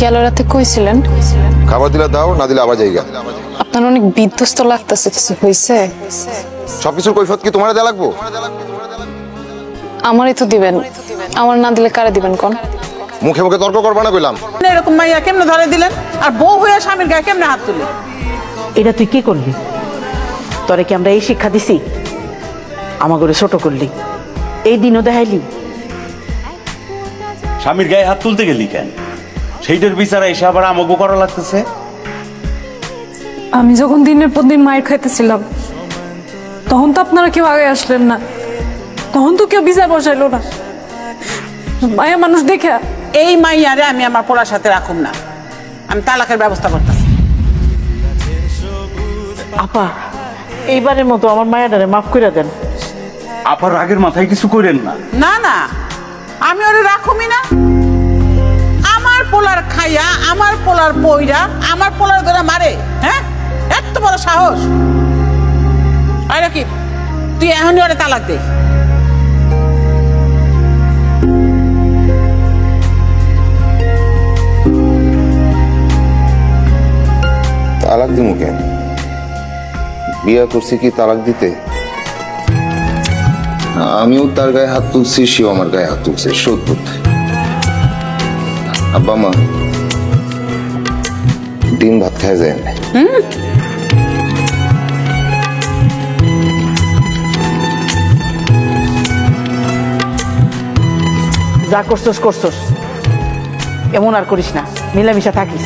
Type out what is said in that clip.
গেল রাতে কইছিলেন খাবার দিলে দাও, না দিলে আবার যাইগা। আপনার অনেক বিধ্বস্ত লাগতেছে, কিছু হয়েছে? সবকিছুর কৈফিয়ত কি তোমার দেয়া লাগবো? আমারই তো দিবেন, আমার না দিলে কারে দিবেন কোন? মুখে মুখে তর্ক করবা না কইলাম। এরকম মাইয়া কেমনে ধরে দিলেন, আর বউ হয়ে স্বামীর গায়ে কেমনে হাত তুলি? এটা তুই কি করলি? তোরে কি আমরা এই শিক্ষা দিছি? আমাগরে ছোট করলি, এই দিনও দেখাইলি। স্বামীর গায়ে হাত তুলতে গেলি কেন? সেইটার বিচারে এসে আবার আমাকে করা লাগতেছে। আমি যখন দিনের পর দিন মায়ের খাইতেছিলাম তখন তো আপনারা কেউ আগে আসলেন না, তখন তো কেউ বিচার বসাইলো না। মায়া মানুষ দেখে এই মাইয়ারে আমি আমার পোলার সাথে রাখুম না, আমি তালাকের ব্যবস্থা করতেছি। আপা, এইবারের মতো আমার মায়াটারে মাফ করে দেন। আপার রাগের মাথায় কিছু করেন না। না না, আমি ওরে রাখুমি না। আমার পোলার খাইয়া, আমার পোলার পইরা, আমার পোলার ধরে মারে, হ্যাঁ? এত বড় সাহস! আরে কি তুই এখনই ওরে তালাক দে। তালাক দিমু কেন? বিয়া করছি কি তালাক দিতে? আমিও তার গায়ে হাত তুলছি, সেও আমার গায়ে হাত তুলছে। সত্য। আব্বা মা ডিম ভাত খায় যায় না। যা করছস করছস, এমন আর করিস না, মিলামিশা থাকিস।